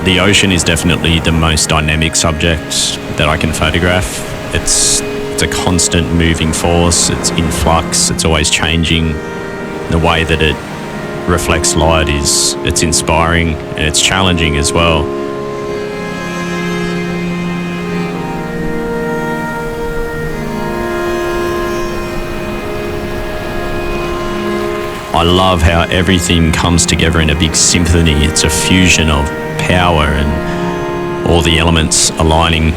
The ocean is definitely the most dynamic subject that I can photograph. It's a constant moving force, it's in flux, it's always changing. The way that it reflects light it's inspiring and it's challenging as well. I love how everything comes together in a big symphony. It's a fusion of power and all the elements aligning.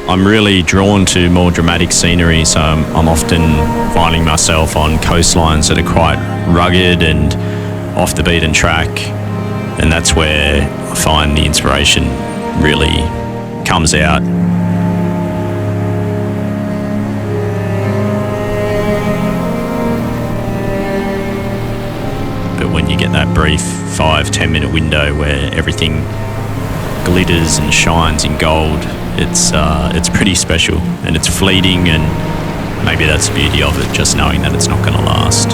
I'm really drawn to more dramatic scenery, so I'm often finding myself on coastlines that are quite rugged and off the beaten track, and that's where I find the inspiration really comes out. But when you get that brief 5-10 minute window where everything glitters and shines in gold, it's pretty special and it's fleeting, and maybe that's the beauty of it, just knowing that it's not going to last.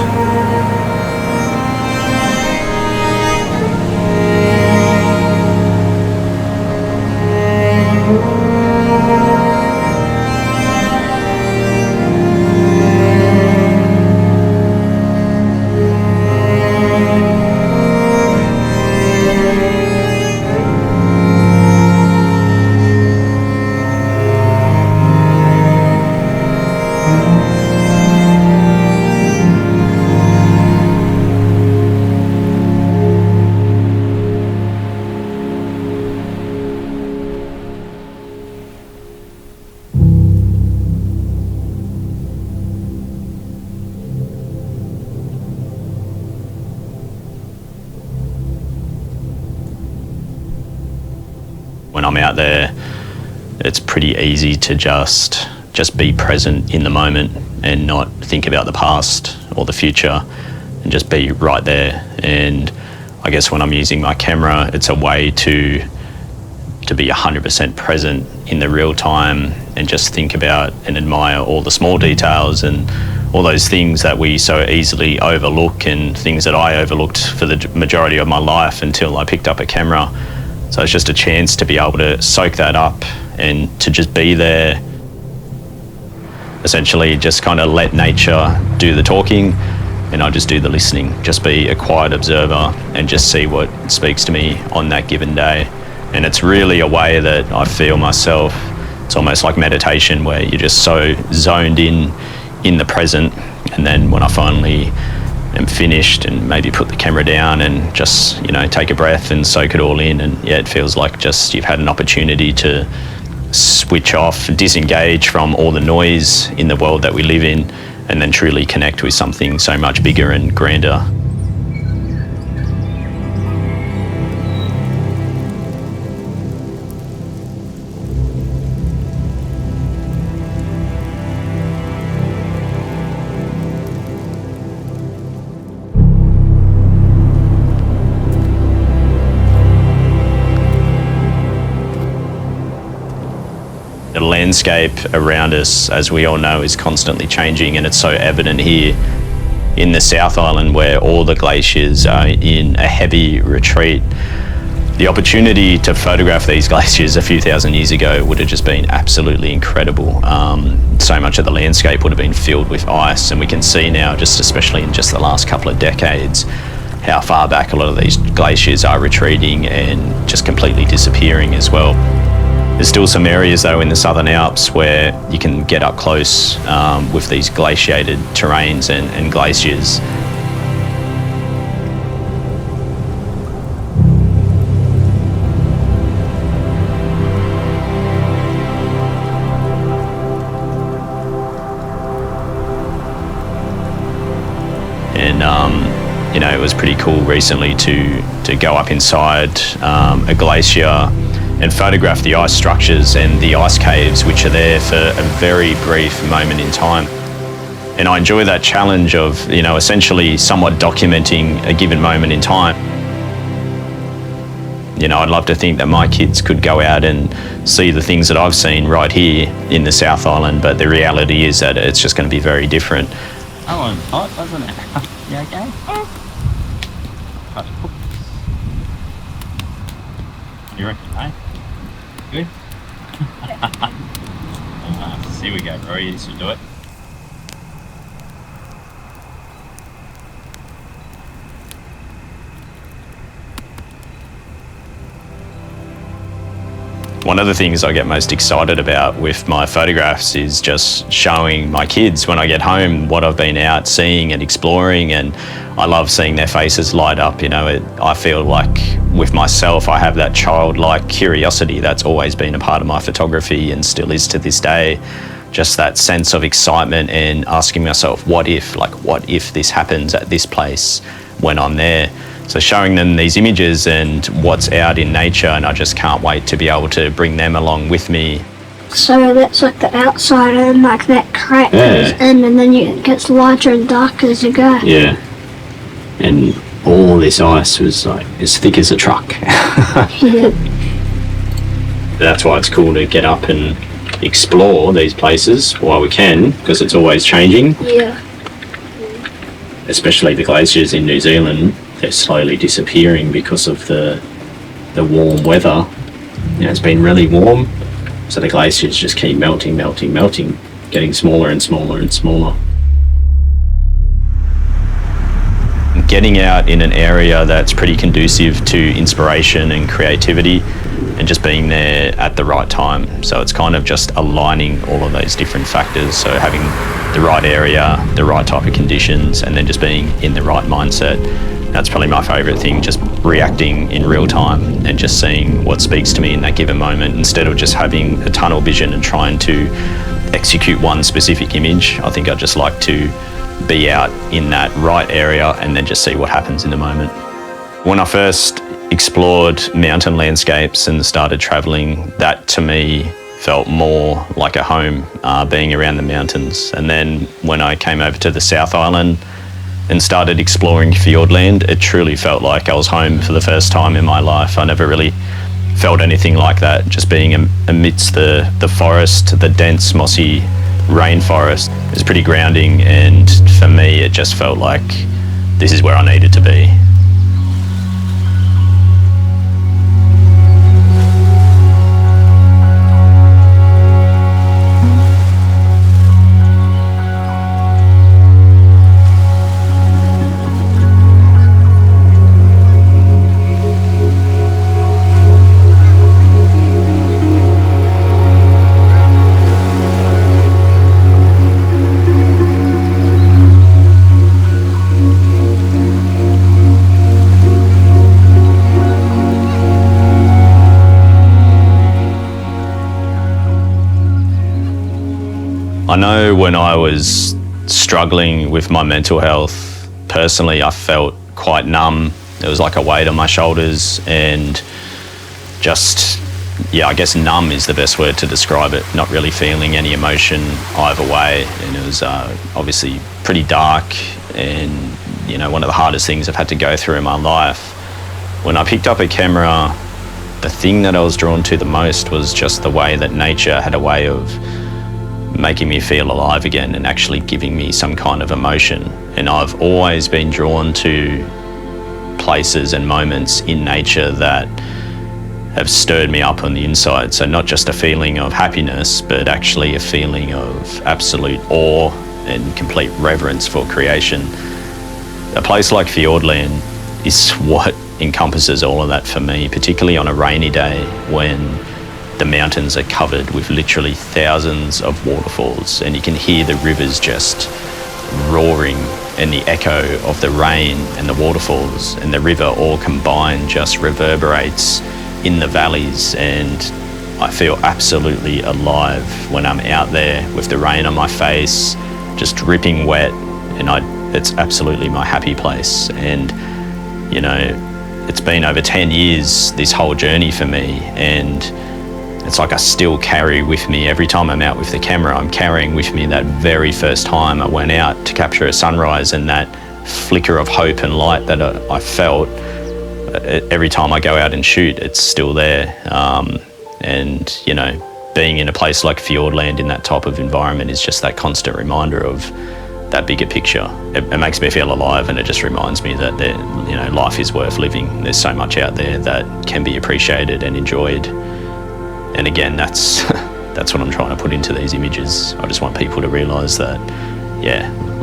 When I'm out there, it's pretty easy to just be present in the moment and not think about the past or the future, and just be right there. And I guess when I'm using my camera, it's a way to be 100% present in the real time and just think about and admire all the small details and all those things that we so easily overlook, and things that I overlooked for the majority of my life until I picked up a camera. So it's just a chance to be able to soak that up and to just be there. Essentially just kind of let nature do the talking and I just do the listening. Just be a quiet observer and just see what speaks to me on that given day. And it's really a way that I feel myself. It's almost like meditation, where you're just so zoned in the present, and then when I finally am finished and maybe put the camera down and just, take a breath and soak it all in, and it feels like just you've had an opportunity to switch off, disengage from all the noise in the world that we live in, and then truly connect with something so much bigger and grander. The landscape around us, as we all know, is constantly changing, and it's so evident here in the South Island, where all the glaciers are in a heavy retreat. The opportunity to photograph these glaciers a few thousand years ago would have just been absolutely incredible. So much of the landscape would have been filled with ice, and we can see now, just especially in just the last couple of decades, how far back a lot of these glaciers are retreating and just completely disappearing as well. There's still some areas though in the Southern Alps where you can get up close with these glaciated terrains and glaciers. And it was pretty cool recently to go up inside a glacier and photograph the ice structures and the ice caves which are there for a very brief moment in time. And I enjoy that challenge of, essentially somewhat documenting a given moment in time. I'd love to think that my kids could go out and see the things that I've seen right here in the South Island, but the reality is that it's just going to be very different. Oh, it's hot, wasn't it? You okay? You reckon, eh? Good? Here we go, bro. You should do it. One of the things I get most excited about with my photographs is just showing my kids when I get home what I've been out seeing and exploring, and I love seeing their faces light up. You know, I feel like with myself I have that childlike curiosity that's always been a part of my photography and still is to this day. Just that sense of excitement and asking myself, what if this happens at this place when I'm there? So showing them these images and what's out in nature, and I just can't wait to be able to bring them along with me. So that's like the outside, and like that crack goes in, and then it gets lighter and darker as you go. Yeah. And all this ice was like as thick as a truck. Yeah. That's why it's cool to get up and explore these places while we can, because it's always changing. Yeah. Especially the glaciers in New Zealand. They're slowly disappearing because of the warm weather. You know, it's been really warm, so the glaciers just keep melting, getting smaller and smaller and smaller. Getting out in an area that's pretty conducive to inspiration and creativity, and just being there at the right time. So it's kind of just aligning all of those different factors. So having the right area, the right type of conditions, and then just being in the right mindset. That's probably my favourite thing, just reacting in real time and just seeing what speaks to me in that given moment, instead of just having a tunnel vision and trying to execute one specific image. I think I just like to be out in that right area and then just see what happens in the moment. When I first explored mountain landscapes and started travelling, that to me felt more like a home, being around the mountains. And then when I came over to the South Island and started exploring Fiordland, it truly felt like I was home for the first time in my life. I never really felt anything like that, just being amidst the forest, the dense mossy rainforest. It was pretty grounding, and for me it just felt like this is where I needed to be. I know when I was struggling with my mental health, personally, I felt quite numb. There was like a weight on my shoulders, and just, I guess numb is the best word to describe it. Not really feeling any emotion either way. And it was obviously pretty dark, and, one of the hardest things I've had to go through in my life. When I picked up a camera, the thing that I was drawn to the most was just the way that nature had a way of making me feel alive again and actually giving me some kind of emotion. And I've always been drawn to places and moments in nature that have stirred me up on the inside. So not just a feeling of happiness, but actually a feeling of absolute awe and complete reverence for creation. A place like Fiordland is what encompasses all of that for me, particularly on a rainy day when the mountains are covered with literally thousands of waterfalls, and you can hear the rivers just roaring, and the echo of the rain and the waterfalls and the river all combined just reverberates in the valleys. And I feel absolutely alive when I'm out there with the rain on my face, just dripping wet, and it's absolutely my happy place. And it's been over 10 years, this whole journey for me, and it's like I still carry with me, every time I'm out with the camera, I'm carrying with me that very first time I went out to capture a sunrise, and that flicker of hope and light that I felt. Every time I go out and shoot, it's still there. And being in a place like Fiordland in that type of environment is just that constant reminder of that bigger picture. It makes me feel alive, and it just reminds me that life is worth living. There's so much out there that can be appreciated and enjoyed. And again, that's that's what I'm trying to put into these images. I just want people to realise that,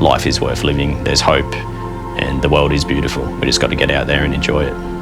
life is worth living. There's hope, and the world is beautiful. We just got to get out there and enjoy it.